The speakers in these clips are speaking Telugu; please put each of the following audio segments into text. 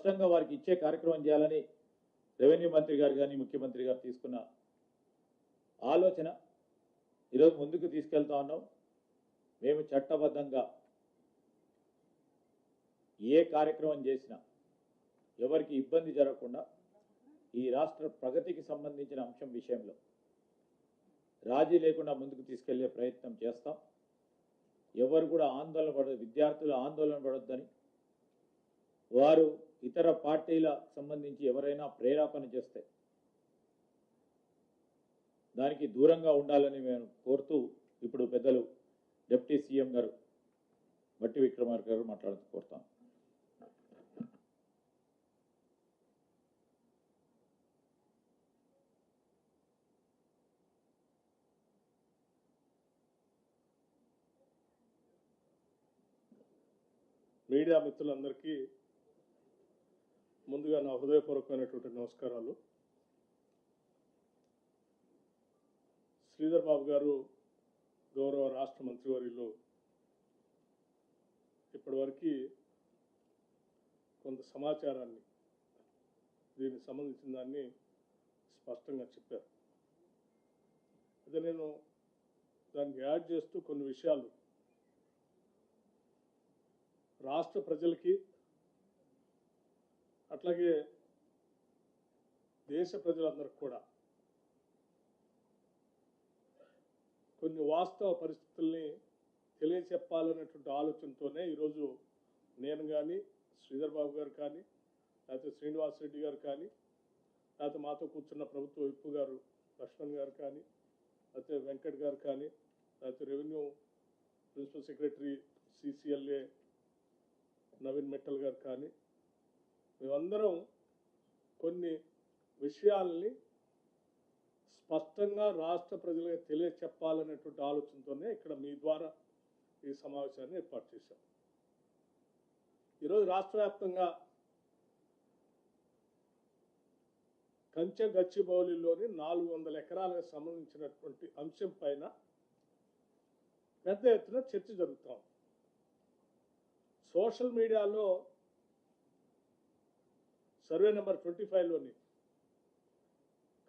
స్పష్టంగా వారికి ఇచ్చే కార్యక్రమం చేయాలని రెవెన్యూ మంత్రి గారు కానీ ముఖ్యమంత్రి గారు తీసుకున్న ఆలోచన ఈరోజు ముందుకు తీసుకెళ్తా ఉన్నాం. మేము చట్టబద్ధంగా ఏ కార్యక్రమం చేసినా ఎవరికి ఇబ్బంది జరగకుండా ఈ రాష్ట్ర ప్రగతికి సంబంధించిన అంశం విషయంలో రాజీ లేకుండా ముందుకు తీసుకెళ్లే ప్రయత్నం చేస్తాం. ఎవరు కూడా ఆందోళన పడదు, విద్యార్థులు ఆందోళన పడొద్దని, వారు ఇతర పార్టీలకు సంబంధించి ఎవరైనా ప్రేరేపణ చేస్తే దానికి దూరంగా ఉండాలని మేము కోరుతూ ఇప్పుడు పెద్దలు డిప్యూటీ సీఎం గారు బట్టి విక్రమార్క గారు మాట్లాడుతూ కోరుతాం. మీడియా మిత్రులందరికీ ముందుగా నా హృదయపూర్వకమైనటువంటి నమస్కారాలు. శ్రీధర్ బాబు గారు గౌరవ రాష్ట్ర మంత్రివర్యులు ఇప్పటివరకు కొంత సమాచారాన్ని దీనికి సంబంధించిన దాన్ని స్పష్టంగా చెప్పారు. అదే నేను దాన్ని యాడ్ చేస్తూ కొన్ని విషయాలు రాష్ట్ర ప్రజలకి అట్లాగే దేశ ప్రజలందరికీ కూడా కొన్ని వాస్తవ పరిస్థితుల్ని తెలియచెప్పాలనేటువంటి ఆలోచనతోనే ఈరోజు నేను కానీ శ్రీధర్ బాబు గారు కానీ లేకపోతే శ్రీనివాస్ రెడ్డి గారు కానీ లేకపోతే మాతో కూర్చున్న ప్రభుత్వ విప్పు గారు లక్ష్మణ్ గారు కానీ లేకపోతే వెంకట్ గారు కానీ లేకపోతే revenue principal secretary CCLA Naveen Mittal గారు కానీ మేమందరం కొన్ని విషయాల్ని స్పష్టంగా రాష్ట్ర ప్రజలకు తెలియచెప్పాలనేటువంటి ఆలోచనతోనే ఇక్కడ మీ ద్వారా ఈ సమావేశాన్ని ఏర్పాటు చేశాం. ఈరోజు రాష్ట్ర వ్యాప్తంగా కంచె గచ్చిబౌలిలోని 400 ఎకరాలకు సంబంధించినటువంటి అంశం పైన పెద్ద ఎత్తున చర్చ జరుగుతాం. సోషల్ మీడియాలో సర్వే నెంబర్ 25లోని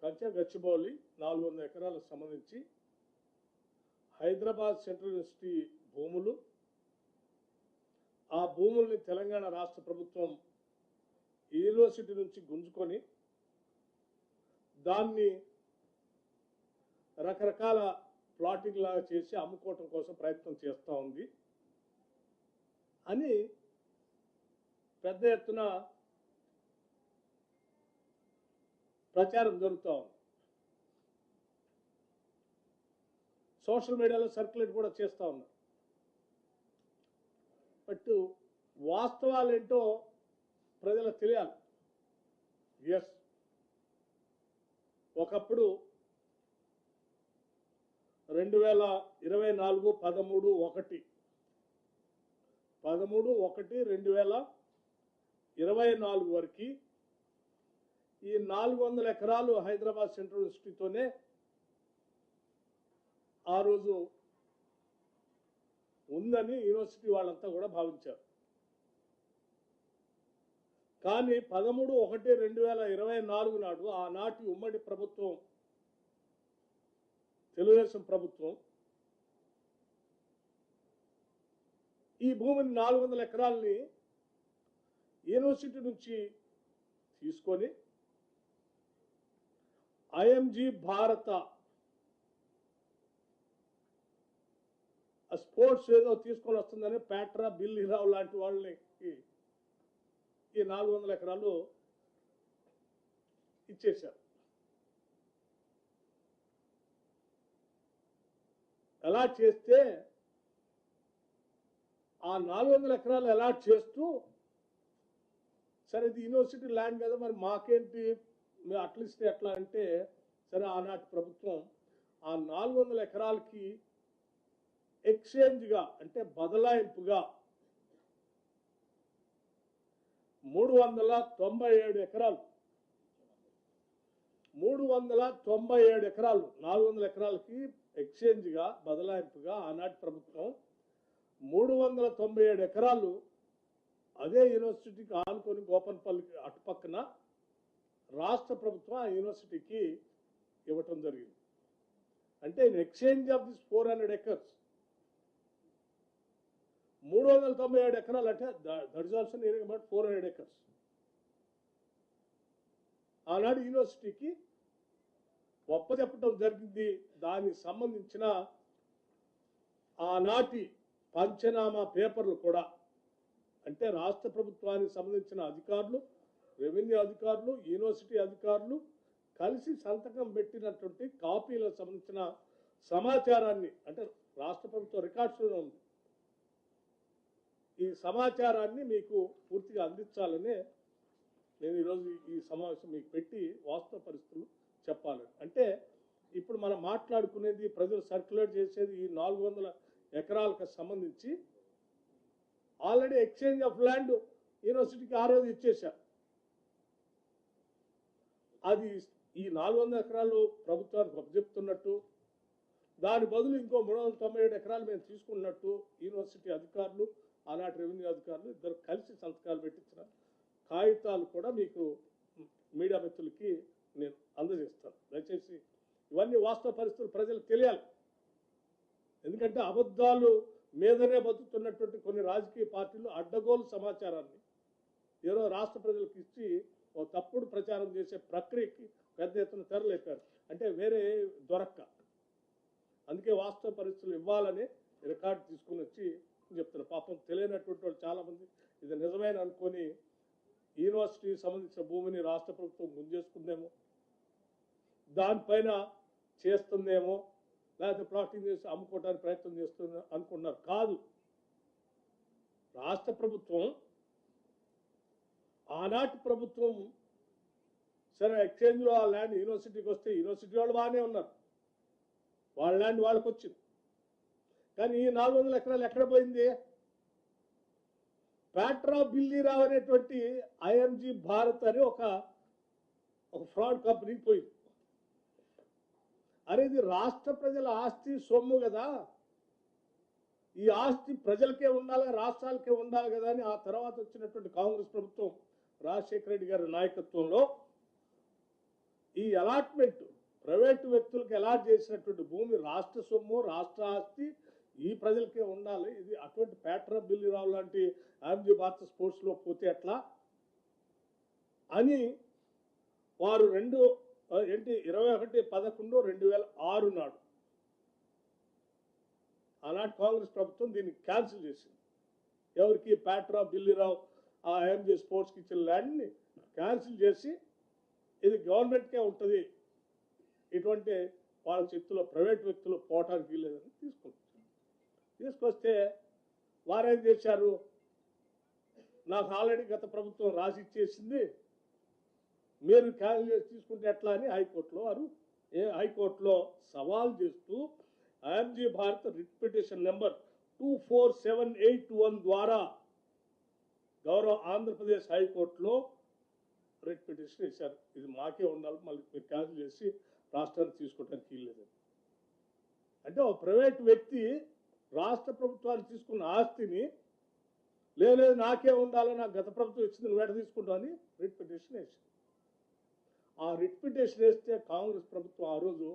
కంచె గచ్చిబౌలి 400 ఎకరాలకు సంబంధించి హైదరాబాద్ సెంట్రల్ యూనివర్సిటీ భూములు, ఆ భూముల్ని తెలంగాణ రాష్ట్ర ప్రభుత్వం యూనివర్సిటీ నుంచి గుంజుకొని దాన్ని రకరకాల ప్లాటింగ్ లాగా చేసి అమ్ముకోవటం కోసం ప్రయత్నం చేస్తూ ఉంది అని పెద్ద ఎత్తున ప్రచారం జరుగుతూ ఉంది. సోషల్ మీడియాలో సర్క్యులేట్ కూడా చేస్తూ ఉన్నారు. బట్ వాస్తవాలు ఏంటో ప్రజలకు తెలియాలి. ఎస్, ఒకప్పుడు 2024 13/1/2024 వరకు ఈ 400 ఎకరాలు హైదరాబాద్ సెంట్రల్ యూనివర్సిటీతోనే ఆ రోజు ఉందని యూనివర్సిటీ వాళ్ళంతా కూడా భావించారు. కానీ 13/1/2024 నాడు ఆనాటి ఉమ్మడి ప్రభుత్వం, తెలుగుదేశం ప్రభుత్వం, ఈ భూమిని 400 ఎకరాలని యూనివర్సిటీ నుంచి తీసుకొని ఐఎంజీ భారత స్పోర్ట్స్ ఏదో తీసుకొని వస్తుందని ప్యాట్రా, బిల్లీరావు లాంటి వాళ్ళని ఈ 400 ఎకరాలు ఇచ్చేశారు. అలాట్ చేస్తే ఆ 400 ఎకరాలు అలాట్ చేస్తూ, సరే ఇది యూనివర్సిటీ ల్యాండ్ కదా మరి మాకేంటి, మేము అట్లీస్ట్ ఎట్లా అంటే, సరే ఆనాటి ప్రభుత్వం ఆ 400 ఎకరాలకి ఎక్స్చేంజ్గా అంటే బదలాయింపుగా 397 ఎకరాలు 400 ఎకరాలకి ఎక్స్చేంజ్గా బదలాయింపుగా ఆనాటి ప్రభుత్వం 397 ఎకరాలు అదే యూనివర్సిటీకి ఆనుకొని గోపన్పల్లికి అటుపక్కన రాష్ట్ర ప్రభుత్వం ఆ యూనివర్సిటీకి ఇవ్వటం జరిగింది. అంటే in exchange of this 400 acres 397 ఎకరాలు అంటే that is also nearing about 400 acres. ఆనాడు యూనివర్సిటీకి ఒప్పచెప్పటం జరిగింది. దానికి సంబంధించిన ఆనాటి పంచనామా పేపర్లు కూడా, అంటే రాష్ట్ర ప్రభుత్వానికి సంబంధించిన అధికారులు, రెవెన్యూ అధికారులు, యూనివర్సిటీ అధికారులు కలిసి సంతకం పెట్టినటువంటి కాపీలకు సంబంధించిన సమాచారాన్ని, అంటే రాష్ట్ర ప్రభుత్వ రికార్డ్స్లో ఉంది, ఈ సమాచారాన్ని మీకు పూర్తిగా అందించాలనే నేను ఈరోజు ఈ సమావేశం మీకు పెట్టి వాస్తవ పరిస్థితులు చెప్పాలని. అంటే ఇప్పుడు మనం మాట్లాడుకునేది, ప్రజలు సర్క్యులేట్ చేసేది ఈ 400 ఎకరాలకు సంబంధించి ఆల్రెడీ ఎక్స్చేంజ్ ఆఫ్ ల్యాండ్ యూనివర్సిటీకి ఆ రోజు ఇచ్చేశారు. అది ఈ 400 ఎకరాలు ప్రభుత్వానికి అప్పచెప్తున్నట్టు, దాని బదులు ఇంకో 397 ఎకరాలు మేము తీసుకున్నట్టు యూనివర్సిటీ అధికారులు, ఆనాటి రెవెన్యూ అధికారులు ఇద్దరు కలిసి సంతకాలు పెట్టించిన కాగితాలు కూడా మీకు మీడియా మిత్రులకి నేను అందజేస్తాను. దయచేసి ఇవన్నీ వాస్తవ పరిస్థితులు ప్రజలకు తెలియాలి. ఎందుకంటే అబద్ధాలు మీదనే బతుకుతున్నటువంటి కొన్ని రాజకీయ పార్టీలు అడ్డగోలు సమాచారాన్ని ఏదో రాష్ట్ర ప్రజలకు ఇచ్చి ఓ తప్పుడు ప్రచారం చేసే ప్రక్రియకి పెద్ద ఎత్తున తెరలేపారు. అంటే వేరే దొరక్క, అందుకే వాస్తవ పరిస్థితులు ఇవ్వాలని రికార్డు తీసుకుని వచ్చి చెప్తున్నారు. పాపం తెలియనటువంటి వాళ్ళు చాలామంది ఇది నిజమైన అనుకొని యూనివర్సిటీకి సంబంధించిన భూమిని రాష్ట్ర ప్రభుత్వం గుంజేసుకుందేమో, దానిపైన చేస్తుందేమో, లేకపోతే ప్లాటింగ్ చేసి అమ్ముకోవడానికి ప్రయత్నం చేస్తుంది అనుకున్నారు. కాదు, రాష్ట్ర ప్రభుత్వం, ఆనాటి ప్రభుత్వం సరే ఎక్స్చేంజ్లో ఆ ల్యాండ్ యూనివర్సిటీకి వస్తే యూనివర్సిటీ వాళ్ళు బాగానే ఉన్నారు, వాళ్ళ ల్యాండ్ వాళ్ళకి వచ్చింది. కానీ ఈ 400 ఎకరాలు ఎక్కడ పోయింది? ప్యాట్రా బిల్లీరావు అనేటువంటి ఐఎంజీ భారత్ అని ఒక ఫ్రాడ్ కంపెనీకి పోయింది. అనేది రాష్ట్ర ప్రజల ఆస్తి, సొమ్ము కదా, ఈ ఆస్తి ప్రజలకే ఉండాలి, రాష్ట్రాలకే ఉండాలి కదా అని ఆ తర్వాత వచ్చినటువంటి కాంగ్రెస్ ప్రభుత్వం, రాజశేఖర రెడ్డి గారి నాయకత్వంలో ఈ అలాట్మెంట్ ప్రైవేటు వ్యక్తులకు అలాట్ చేసినటువంటి భూమి రాష్ట్ర సొమ్ము, రాష్ట్ర ఆస్తి, ఈ ప్రజలకే ఉండాలి. ఇది అటువంటి ప్యాట్రా బిల్లీరావు లాంటి ఐఎంజీ భారత స్పోర్ట్స్లో పోతే ఎట్లా అని వారు 21/11/2006 నాడు ఆనాటి కాంగ్రెస్ ప్రభుత్వం దీన్ని క్యాన్సిల్ చేసింది. ఎవరికి? ప్యాట్రా బిల్లీరావు ఆ ఐఎంజీ స్పోర్ట్స్కి ఇచ్చిన ల్యాండ్ని క్యాన్సిల్ చేసి ఇది గవర్నమెంట్కే ఉంటుంది, ఇటువంటి వాళ్ళ చేతిలో ప్రైవేట్ వ్యక్తులు పోవటానికి వీల్లేదని తీసుకొస్తే వారేం చేశారు? నాకు ఆల్రెడీ గత ప్రభుత్వం రాసి ఇచ్చేసింది, మీరు క్యాన్సిల్ చేసి తీసుకుంటే ఎట్లా అని హైకోర్టులో సవాల్ చేస్తూ IMG Bharat writ petition number 24781 ద్వారా గౌరవ ఆంధ్రప్రదేశ్ హైకోర్టులో రిట్ పిటిషన్ ఇచ్చారు. ఇది మాకే ఉండాలి, మళ్ళీ మీరు క్యాన్సిల్ చేసి రాష్ట్రానికి తీసుకోవడానికి వీల్లేదని. అంటే ఒక ప్రైవేట్ వ్యక్తి రాష్ట్ర ప్రభుత్వాన్ని తీసుకున్న ఆస్తిని లేదు నాకే ఉండాలి, నాకు గత ప్రభుత్వం ఇచ్చింది, నువ్వు ఎట తీసుకుంటావు అని రిట్ పిటిషన్ వేసింది. ఆ రిట్ పిటిషన్ వేస్తే కాంగ్రెస్ ప్రభుత్వం ఆ రోజు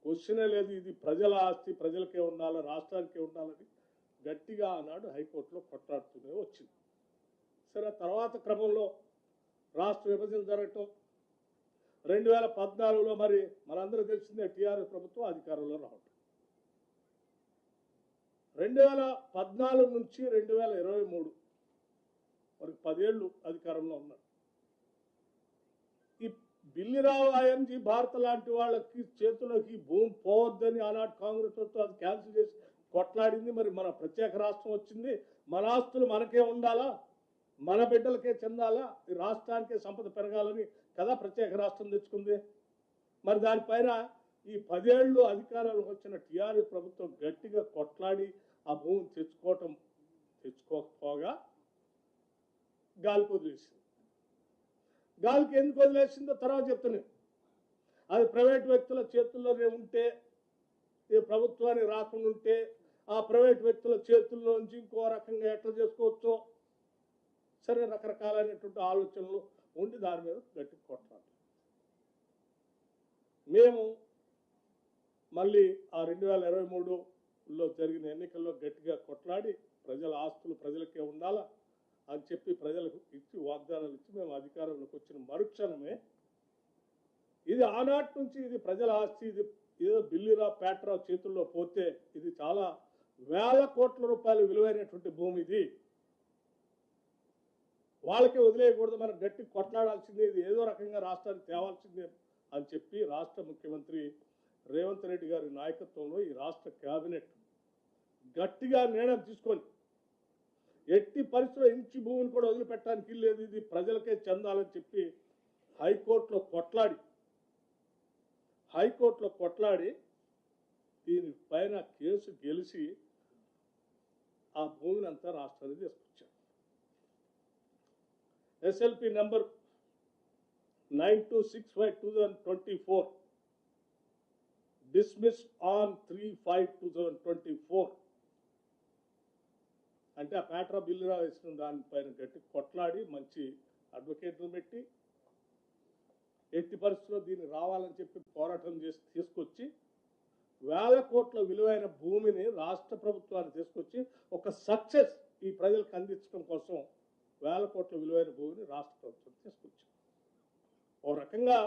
క్వశ్చనే లేదు, ఇది ప్రజల ఆస్తి, ప్రజలకే ఉండాలి, రాష్ట్రానికే ఉండాలని గట్టిగా ఆనాడు హైకోర్టులో కొట్లాడుతూనే వచ్చింది. సరే, తర్వాత క్రమంలో రాష్ట్ర విభజన జరగటం, 2014లో మరి మనందరూ తెలిసిందే టీఆర్ఎస్ ప్రభుత్వం అధికారంలో రావటం, 2014 నుంచి 2023 వరకు 10 ఏళ్ళు అధికారంలో ఉన్నారు. ఈ బిల్లీరావు ఐఎంజీ భారత్ లాంటి వాళ్ళకి చేతుల్లోకి భూమి పోవద్దని ఆనాటి కాంగ్రెస్ ప్రభుత్వం అది క్యాన్సిల్ చేసి కొట్లాడింది. మరి మన ప్రత్యేక రాష్ట్రం వచ్చింది, మన ఆస్తులు మనకే ఉండాలా, మన బిడ్డలకే చెందాలా, ఈ రాష్ట్రానికే సంపద పెరగాలని కదా ప్రత్యేక రాష్ట్రం తెచ్చుకుంది. మరి దానిపైన ఈ 10 ఏళ్ళు అధికారంలోకి వచ్చిన టీఆర్ఎస్ ప్రభుత్వం గట్టిగా కొట్లాడి ఆ భూమిని తెచ్చుకోకపోగా గాలికి వదిలేసింది. గాలికి ఎందుకు వదిలేసిందో తర్వాత చెప్తున్నాను. అది ప్రైవేట్ వ్యక్తుల చేతుల్లోనే ఉంటే, ఈ ప్రభుత్వానికి రాకుండా ఉంటే ఆ ప్రైవేట్ వ్యక్తుల చేతుల్లో నుంచి ఇంకో రకంగా ఎట్లా చేసుకోవచ్చో సరే రకరకాలైనటువంటి ఆలోచనలు ఉండి దాని మీద గట్టి కొట్లాడాలి. మేము మళ్ళీ ఆ 2023లో జరిగిన ఎన్నికల్లో గట్టిగా కొట్లాడి ప్రజల ఆస్తులు ప్రజలకే ఉండాలా అని చెప్పి ప్రజలకు ఇచ్చి వాగ్దానాలు ఇచ్చి మేము అధికారంలోకి వచ్చిన మరుక్షణమే ఇది ఆనాటి నుంచి ఇది ప్రజల ఆస్తి, ఇది ఏదో బిల్లిరా పేట్రా చేతుల్లో పోతే ఇది చాలా వేల కోట్ల రూపాయలు విలువైనటువంటి భూమి, ఇది వాళ్ళకే వదిలేయకూడదు, మనం గట్టి కొట్లాడాల్సిందే, ఇది ఏదో రకంగా రాష్ట్రానికి తేవాల్సిందే అని చెప్పి రాష్ట్ర ముఖ్యమంత్రి రేవంత్ రెడ్డి గారి నాయకత్వంలో ఈ రాష్ట్ర కేబినెట్ గట్టిగా నిర్ణయం తీసుకొని ఎట్టి పరిస్థితుల్లో ఇంచి భూమిని కూడా వదిలిపెట్టడానికి లేదు, ఇది ప్రజలకే చెందాలని చెప్పి హైకోర్టులో కొట్లాడి దీనిపైన కేసు గెలిచి ఆ భూమిని అంతా రాష్ట్రానికి తీసుకొచ్చారు. ఎస్ఎల్పి నెంబర్ 9265/2024 dismissed on 3/5/2024 అంటే ఆ పేట్రా బిల్లురా వేసిన దానిపైన గట్టి కొట్లాడి మంచి అడ్వకేట్ను పెట్టి ఎట్టి పరిస్థితుల్లో దీన్ని రావాలని చెప్పి పోరాటం చేసి తీసుకొచ్చి వేల కోట్ల విలువైన భూమిని రాష్ట్ర ప్రభుత్వాన్ని తీసుకొచ్చి ఒక సక్సెస్ ఈ ప్రజలకు అందించడం కోసం వేల కోట్ల విలువైన భూమిని రాష్ట్ర ప్రభుత్వం తీసుకొచ్చింది. ఓ రకంగా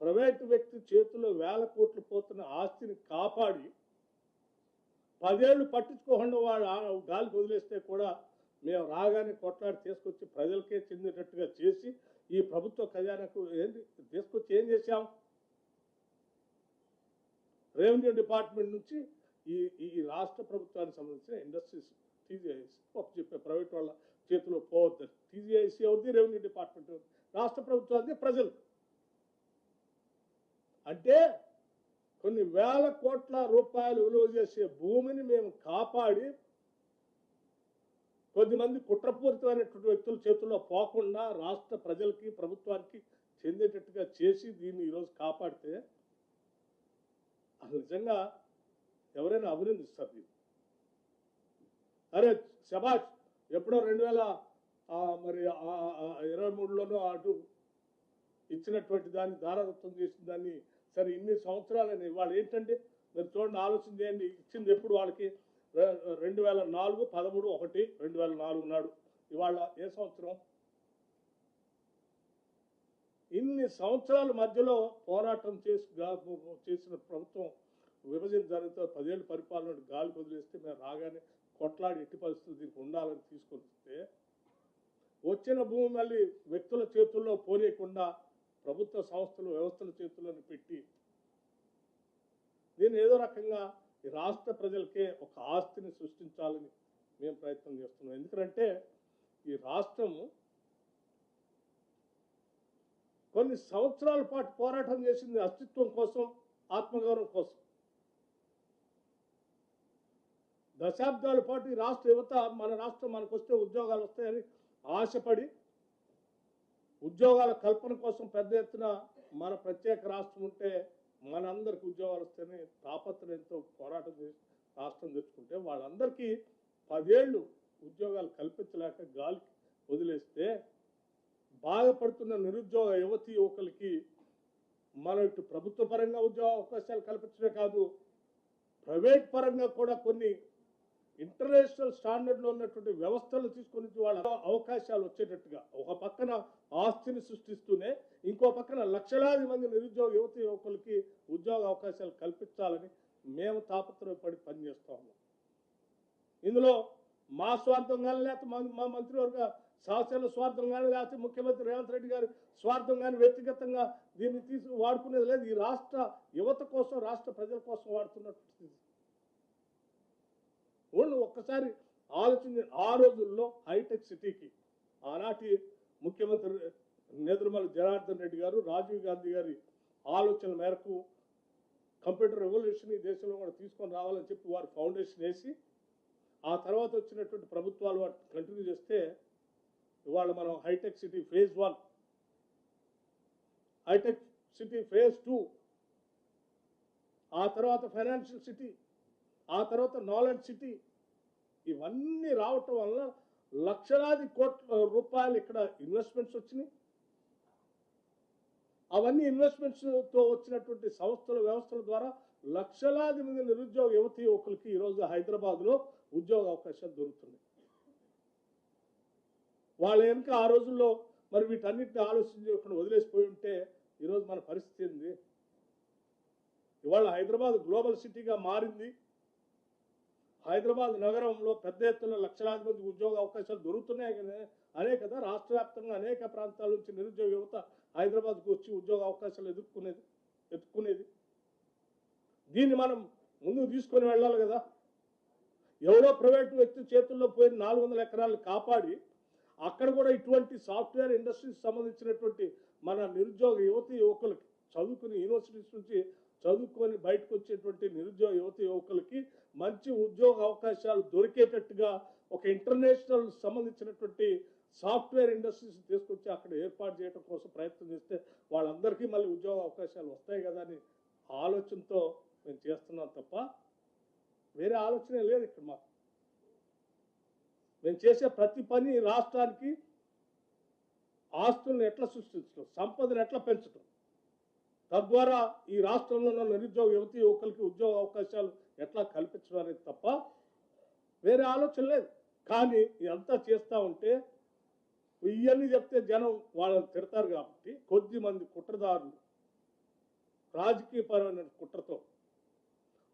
ప్రైవేటు వ్యక్తి చేతుల్లో వేల కోట్లు పోతున్న ఆస్తిని కాపాడి 10 ఏళ్ళు పట్టించుకోకుండా వాడు గాలికి వదిలేస్తే కూడా మేము రాగానే కొట్లాడి తీసుకొచ్చి ప్రజలకే చెందేటట్టుగా చేసి ఈ ప్రభుత్వ ఖజానాకు తీసుకొచ్చి ఏం చేశాం, రెవెన్యూ డిపార్ట్మెంట్ నుంచి ఈ రాష్ట్ర ప్రభుత్వానికి సంబంధించిన ఇండస్ట్రీస్ టీజీఐసి చెప్పే ప్రైవేట్ వాళ్ళ చేతిలో పోవద్దు. టీజీఐసి ఎవరిది? Revenue department. రాష్ట్ర ప్రభుత్వానికి ప్రజలు. అంటే కొన్ని వేల కోట్ల రూపాయలు విలువ చేసే భూమిని మేము కాపాడి కొద్దిమంది కుట్రపూరితమైనటువంటి వ్యక్తుల చేతుల్లో పోకుండా రాష్ట్ర ప్రజలకి ప్రభుత్వానికి చెందేటట్టుగా చేసి దీన్ని ఈరోజు కాపాడితే అసలు నిజంగా ఎవరైనా అభినందిస్తారు దీన్ని. అరే శబాష్, ఎప్పుడో 2023లోనో అటు ఇచ్చినటువంటి దాన్ని దారాదత్తం చేసిన దాన్ని సరే ఇన్ని సంవత్సరాలని వాళ్ళు ఏంటంటే మీరు చూడండి, ఆలోచన చేయండి, ఇచ్చింది ఎప్పుడు వాళ్ళకి 2004 13 1 2004 నాడు. ఇవాళ ఏ సంవత్సరం? ఇన్ని సంవత్సరాల మధ్యలో పోరాటం చేసిన ప్రభుత్వం విభజన జరిగితే 10 ఏళ్ళు పరిపాలన గాలి వదిలేస్తే మేము రాగానే కొట్లాడి ఎట్టి పరిస్థితులు దీనికి ఉండాలని తీసుకొస్తే వచ్చిన భూమి మళ్ళీ వ్యక్తుల చేతుల్లో పోనీయకుండా ప్రభుత్వ సంస్థలు వ్యవస్థల చేతుల్లోని పెట్టి దీన్ని ఏదో రకంగా ఈ రాష్ట్ర ప్రజలకే ఒక ఆస్తిని సృష్టించాలని మేము ప్రయత్నం చేస్తున్నాం. ఎందుకంటే ఈ రాష్ట్రము కొన్ని సంవత్సరాల పాటు పోరాటం చేసింది అస్తిత్వం కోసం, ఆత్మగౌరవం కోసం. దశాబ్దాల పాటు ఈ రాష్ట్ర యువత మన రాష్ట్రం మనకు వస్తే ఉద్యోగాలు వస్తాయని ఆశపడి ఉద్యోగాల కల్పన కోసం పెద్ద ఎత్తున మన ప్రత్యేక రాష్ట్రం ఉంటే మనందరికి ఉద్యోగాలు వస్తేనే తాపత్రయంతో పోరాటం చేసి రాష్ట్రం తెచ్చుకుంటే వాళ్ళందరికీ 10 ఏళ్ళు ఉద్యోగాలు కల్పించలేక గాలికి వదిలేస్తే బాధపడుతున్న నిరుద్యోగ యువతీ యువకులకి మనం ఇటు ప్రభుత్వ పరంగా ఉద్యోగ అవకాశాలు కల్పించడమే కాదు, ప్రైవేట్ పరంగా కూడా కొన్ని ఇంటర్నేషనల్ స్టాండర్డ్లో ఉన్నటువంటి వ్యవస్థలు తీసుకొని వాళ్ళ అవకాశాలు వచ్చేటట్టుగా ఒక పక్కన ఆస్తిని సృష్టిస్తూనే ఇంకో పక్కన లక్షలాది మంది నిరుద్యోగ యువతీ యువకులకి ఉద్యోగ అవకాశాలు కల్పించాలని మేము తాపత్రయపడి పనిచేస్తా ఉన్నాం. ఇందులో మా స్వార్థం కానీ లేకపోతే మా మంత్రివర్గ సహచరుల స్వార్థం కానీ లేకపోతే ముఖ్యమంత్రి రేవంత్ రెడ్డి గారి స్వార్థం కానీ వ్యక్తిగతంగా దీన్ని వాడుకునేది లేదు. ఈ రాష్ట్ర యువత కోసం, రాష్ట్ర ప్రజల కోసం వాడుతున్నట్టు వాళ్ళు ఒక్కసారి ఆలోచించి ఆ రోజుల్లో హైటెక్ సిటీకి ఆనాటి ముఖ్యమంత్రి నేదురుమల జనార్దన్ రెడ్డి గారు, రాజీవ్ గాంధీ గారి ఆలోచన మేరకు కంప్యూటర్ రెవల్యూషన్ ఈ దేశంలో కూడా తీసుకొని రావాలని చెప్పి వారు ఫౌండేషన్ వేసి ఆ తర్వాత వచ్చినటువంటి ప్రభుత్వాలు వాటి కంటిన్యూ చేస్తే ఇవాళ మనం Hitech City phase 1, Hitech City phase 2, ఆ తర్వాత ఫైనాన్షియల్ సిటీ, ఆ తర్వాత నాలెడ్జ్ సిటీ, ఇవన్నీ రావటం వల్ల లక్షలాది కోట్ల రూపాయలు ఇక్కడ ఇన్వెస్ట్మెంట్స్ వచ్చినాయి. అవన్నీ ఇన్వెస్ట్మెంట్స్తో వచ్చినటువంటి వ్యవస్థల ద్వారా లక్షలాది మంది నిరుద్యోగ యువతీ యువకులకి ఈరోజు హైదరాబాద్లో ఉద్యోగ అవకాశాలు దొరుకుతున్నాయి. వాళ్ళ వెనుక ఆ రోజుల్లో మరి వీటన్నిటిని ఆలోచించకుండా వదిలేసిపోయి ఉంటే ఈరోజు మన పరిస్థితి ఏంది? ఇవాళ హైదరాబాద్ గ్లోబల్ సిటీగా మారింది. హైదరాబాద్ నగరంలో పెద్ద ఎత్తున లక్షలాది మంది ఉద్యోగ అవకాశాలు దొరుకుతున్నాయి కదా రాష్ట్ర వ్యాప్తంగా అనేక ప్రాంతాల నుంచి నిరుద్యోగ యువత హైదరాబాద్కు వచ్చి ఉద్యోగ అవకాశాలు ఎత్తుకునేది. దీన్ని మనం ముందుకు తీసుకొని వెళ్ళాలి కదా. ఎవరో ప్రైవేటు వ్యక్తి చేతుల్లో పోయిన 400 ఎకరాలు కాపాడి అక్కడ కూడా ఇటువంటి సాఫ్ట్వేర్ ఇండస్ట్రీకి సంబంధించినటువంటి మన నిరుద్యోగ యువతీ యువకులకి చదువుకుని యూనివర్సిటీస్ నుంచి చదువుకొని బయటకు వచ్చేటువంటి నిరుద్యోగ యువతీ యువకులకి మంచి ఉద్యోగ అవకాశాలు దొరికేటట్టుగా ఒక ఇంటర్నేషనల్ సంబంధించినటువంటి సాఫ్ట్వేర్ ఇండస్ట్రీస్ తీసుకొచ్చి అక్కడ ఏర్పాటు చేయడం కోసం ప్రయత్నం చేస్తే వాళ్ళందరికీ మళ్ళీ ఉద్యోగ అవకాశాలు వస్తాయి కదా అని ఆలోచనతో మేము చేస్తున్నాం తప్ప వేరే ఆలోచనే లేదు ఇక్కడ మాకు. మేము చేసే ప్రతి పని రాష్ట్రానికి ఆస్తులను ఎట్లా సృష్టించడం, సంపదను ఎట్లా పెంచడం, తద్వారా ఈ రాష్ట్రంలో ఉన్న నిరుద్యోగ యువతీ యువకులకి ఉద్యోగ అవకాశాలు ఎట్లా కల్పించడం అనేది తప్ప వేరే ఆలోచన లేదు. కానీ ఇదంతా చేస్తూ ఉంటే ఇవన్నీ చెప్తే జనం వాళ్ళని తిడతారు కాబట్టి కొద్ది మంది కుట్రదారులు రాజకీయపరమైన కుట్రతో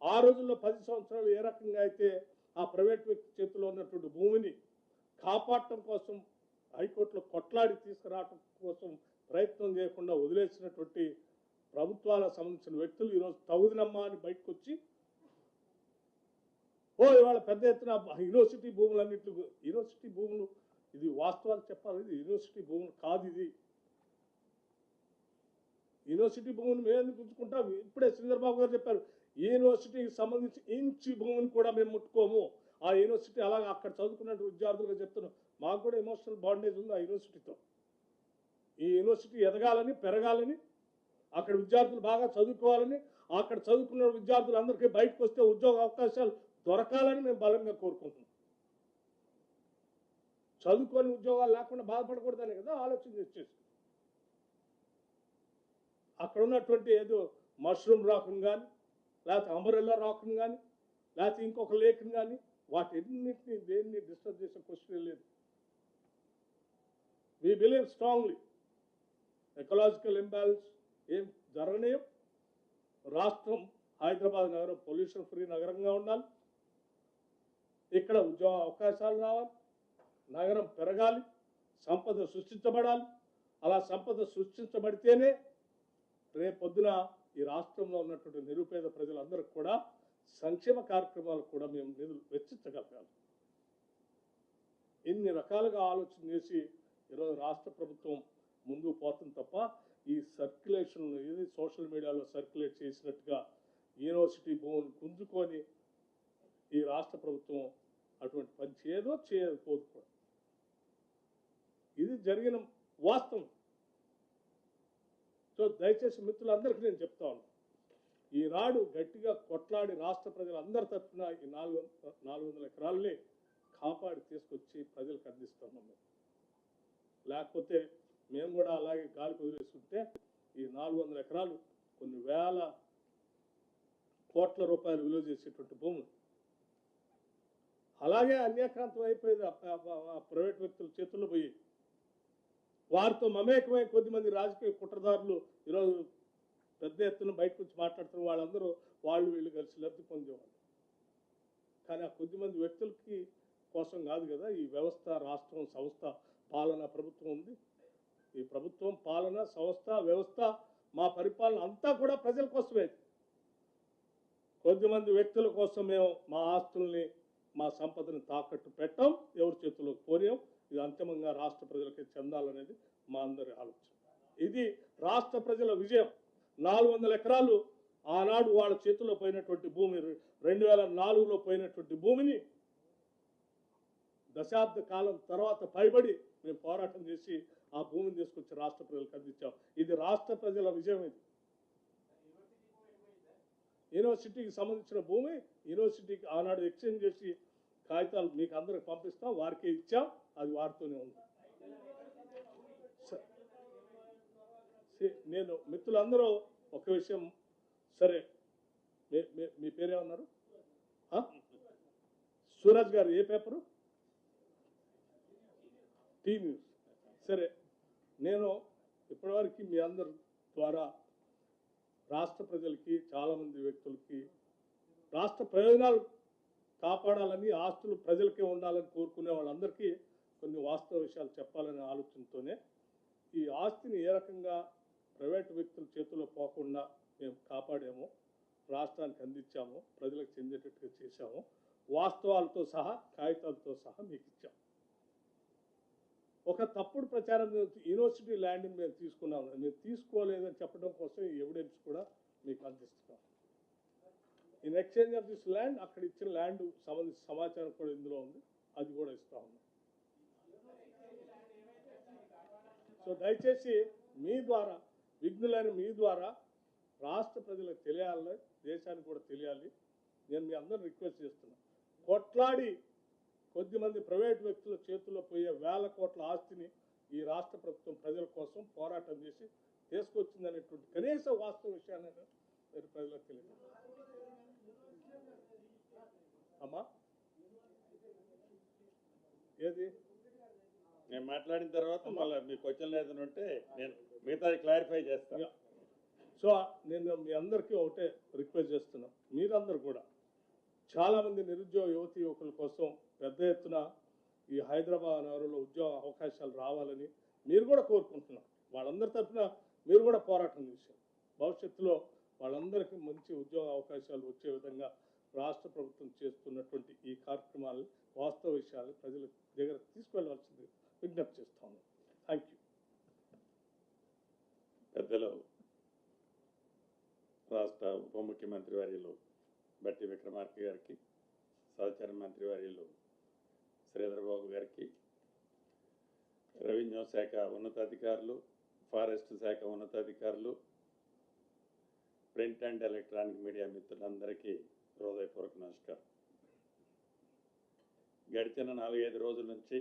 ఆ రోజుల్లో 10 సంవత్సరాలు ఏ రకంగా అయితే ఆ ప్రైవేట్ వ్యక్తి చేతిలో ఉన్నటువంటి భూమిని కాపాడటం కోసం హైకోర్టులో కొట్లాడి తీసుకురావటం కోసం ప్రయత్నం చేయకుండా వదిలేసినటువంటి ప్రభుత్వాలకు సంబంధించిన వ్యక్తులు ఈరోజు తగుదినమ్మా అని బయటకు వచ్చి ఇవాళ పెద్ద ఎత్తున యూనివర్సిటీ యూనివర్సిటీ భూములు ఇది వాస్తవాలు చెప్పాలి, ఇది యూనివర్సిటీ భూములు కాదు. ఇది యూనివర్సిటీ భూమిని మేము ఎందుకు ఉంచుకుంటాం? ఇప్పుడే శ్రీధర్ బాబు గారు చెప్పారు, యూనివర్సిటీకి సంబంధించి ఇంచి భూమిని కూడా మేము ముట్టుకోము. ఆ యూనివర్సిటీ అలాగే అక్కడ చదువుకున్న విద్యార్థులుగా చెప్తున్నాం. మాకు కూడా ఎమోషనల్ బాండేజ్ ఉంది ఆ యూనివర్సిటీతో. ఈ యూనివర్సిటీ ఎదగాలని, పెరగాలని, అక్కడ విద్యార్థులు బాగా చదువుకోవాలని, అక్కడ చదువుకున్న విద్యార్థులందరికీ బయటకు వస్తే ఉద్యోగ అవకాశాలు దొరకాలని మేము బలంగా కోరుకుంటున్నాం. చదువుకొని ఉద్యోగాలు లేకుండా బాధపడకూడదని కదా ఆలోచన చేసేసి అక్కడ ఉన్నటువంటి ఏదో మష్రూమ్ రాకుని కానీ, లేకపోతే అంబరెల్లా రాకుని కానీ, లేకపోతే ఇంకొక లేఖని కానీ వాటిన్నింటినీ దేన్ని డిస్టర్బ్ చేసే క్వశ్చన్ లేదు. We believe strongly ecological imbalance ఏం జరగనేయం. రాష్ట్రం హైదరాబాద్ నగరం పొల్యూషన్ ఫ్రీ నగరంగా ఉండాలి. ఇక్కడ ఉద్యోగ అవకాశాలు రావాలి, నగరం పెరగాలి, సంపద సృష్టించబడాలి. అలా సంపద సృష్టించబడితేనే రేపొద్దున ఈ రాష్ట్రంలో ఉన్నటువంటి నిరుపేద ప్రజలందరికీ కూడా సంక్షేమ కార్యక్రమాలు కూడా మేము నిధులు వెచ్చించగలగాలి. ఇన్ని రకాలుగా ఆలోచన చేసి ఈరోజు రాష్ట్ర ప్రభుత్వం ముందుకు పోతుంది తప్ప ఈ సర్క్యులేషన్ ఏది సోషల్ మీడియాలో సర్క్యులేట్ చేసినట్టుగా యూనివర్సిటీ భూములు గుంజుకొని ఈ రాష్ట్ర ప్రభుత్వం అటువంటి పని చేయకపోదు కూడా. ఇది జరిగిన వాస్తవం. సో దయచేసి మిత్రులందరికీ నేను చెప్తా ఉన్నాను, ఈనాడు గట్టిగా కొట్లాడి రాష్ట్ర ప్రజలందరి తరఫున ఈ 400 ఎకరాలని కాపాడి తీసుకొచ్చి ప్రజలకు అందిస్తున్నాం. లేకపోతే మేము కూడా అలాగే గాలి వదిలేస్తుంటే ఈ 400 ఎకరాలు కొన్ని వేల కోట్ల రూపాయలు విలువ చేసేటువంటి భూములు అలాగే అన్యాక్రాంతం అయిపోయేది. ప్రైవేట్ వ్యక్తుల చేతుల్లో పోయి వారితో మమేకమై కొద్దిమంది రాజకీయ కుట్రదారులు ఈరోజు పెద్ద ఎత్తున బయటకు వచ్చి మాట్లాడుతున్న వాళ్ళందరూ వీళ్ళు కలిసి లబ్ధి పొందేవాళ్ళు. కానీ ఆ కొద్దిమంది వ్యక్తులకి కోసం కాదు కదా ఈ వ్యవస్థ, రాష్ట్రం, సంస్థ, పాలన, ప్రభుత్వం ఉంది. ఈ ప్రభుత్వం, పాలన, సంస్థ, వ్యవస్థ, మా పరిపాలన అంతా కూడా ప్రజల కోసమే. కొద్దిమంది వ్యక్తుల కోసం మేము మా ఆస్తుల్ని, మా సంపదను తాకట్టు పెట్టాం, ఎవరి చేతుల్లో కోరాం. ఇది అంతిమంగా రాష్ట్ర ప్రజలకి చెందాలనేది మా అందరి ఆలోచన. ఇది రాష్ట్ర ప్రజల విజయం. 400 ఎకరాలు ఆనాడు వాళ్ళ చేతుల్లో పోయినటువంటి భూమి, 2004లో పోయినటువంటి భూమిని దశాబ్ద కాలం తర్వాత పైబడి మేము పోరాటం చేసి ఆ భూమిని తీసుకొచ్చి రాష్ట్ర ప్రజలకు అందించాం. ఇది రాష్ట్ర ప్రజల విజయం. ఇది యూనివర్సిటీకి సంబంధించిన భూమి యూనివర్సిటీకి ఆనాడు ఎక్స్చేంజ్ చేసి కాగితాలు మీకు అందరికి పంపిస్తాం, వారికి ఇచ్చాం, అది వారితోనే ఉంది. నేను మిత్రులందరూ ఒక విషయం, సరే మీ పేరేమన్నారు? సూరజ్ గారు ఏ పేపరు? Tea news. సరే, నేను ఇప్పటివరకు మీ అందరి ద్వారా రాష్ట్ర ప్రజలకి, చాలామంది వ్యక్తులకి రాష్ట్ర ప్రయోజనాలు కాపాడాలని, ఆస్తులు ప్రజలకే ఉండాలని కోరుకునే వాళ్ళందరికీ కొన్ని వాస్తవ విషయాలు చెప్పాలనే ఆలోచనతోనే ఈ ఆస్తిని ఏ రకంగా ప్రైవేటు వ్యక్తుల చేతుల్లో పోకుండా మేము కాపాడాము, రాష్ట్రానికి అందించాము, ప్రజలకు చెందేటట్టుగా చేశాము, వాస్తవాలతో సహా కాగితాలతో సహా మీకు ఇచ్చాం. ఒక తప్పుడు ప్రచారం, యూనివర్సిటీ ల్యాండ్ని మేము తీసుకున్నాము, మేము తీసుకోలేదని చెప్పడం కోసం ఈ ఎవిడెన్స్ కూడా మీకు అందిస్తున్నాం. In exchange of this land, అక్కడ ఇచ్చిన ల్యాండ్ సంబంధించిన సమాచారం కూడా ఇందులో ఉంది, అది కూడా ఇస్తా ఉన్నాం. సో దయచేసి మీ ద్వారా, విఘ్నులైన మీ ద్వారా రాష్ట్ర ప్రజలకు తెలియాలి, దేశానికి కూడా తెలియాలి. నేను మీ అందరూ రిక్వెస్ట్ చేస్తున్నాను, కొట్లాడి కొద్దిమంది ప్రైవేట్ వ్యక్తుల చేతుల్లో పోయే వేల కోట్ల ఆస్తిని ఈ రాష్ట్ర ప్రభుత్వం ప్రజల కోసం పోరాటం చేసి తీసుకొచ్చిందనేటువంటి కనీస వాస్తవ విషయాన్ని మీరు ప్రజలకు తెలియదు. అమ్మా ఏది నేను మాట్లాడిన తర్వాత మళ్ళీ మీ క్వశ్చన్ ఏదైనా ఉంటే నేను మిగతాది క్లారిఫై చేస్తాను. సో నేను మీ అందరికీ ఒకటే రిక్వెస్ట్ చేస్తున్నాను, మీరందరూ కూడా చాలామంది నిరుద్యోగ యువతి యువకుల కోసం పెద్ద ఎత్తున ఈ హైదరాబాద్ నగరంలో ఉద్యోగ అవకాశాలు రావాలని మీరు కూడా కోరుకుంటున్నారు. వాళ్ళందరి తరఫున మీరు కూడా పోరాటం చేశారు. భవిష్యత్తులో వాళ్ళందరికీ మంచి ఉద్యోగ అవకాశాలు వచ్చే విధంగా రాష్ట్ర ప్రభుత్వం చేస్తున్నటువంటి ఈ కార్యక్రమాలు, వాస్తవ విషయాలు ప్రజల దగ్గర తీసుకెళ్లవలసింది విజ్ఞప్తి చేస్తాను. Thank you. పెద్దలు రాష్ట్ర ఉప ముఖ్యమంత్రి వర్యులు బట్టి విక్రమార్క గారికి, సహచర మంత్రి వర్యులు శ్రీధర్ బాబు గారికి, రెవెన్యూ శాఖ ఉన్నతాధికారులు, ఫారెస్ట్ శాఖ ఉన్నతాధికారులు, ప్రింట్ అండ్ ఎలక్ట్రానిక్ మీడియా మిత్రులందరికీ హృదయపూర్వక నమస్కారం. గడిచిన 4-5 రోజుల నుంచి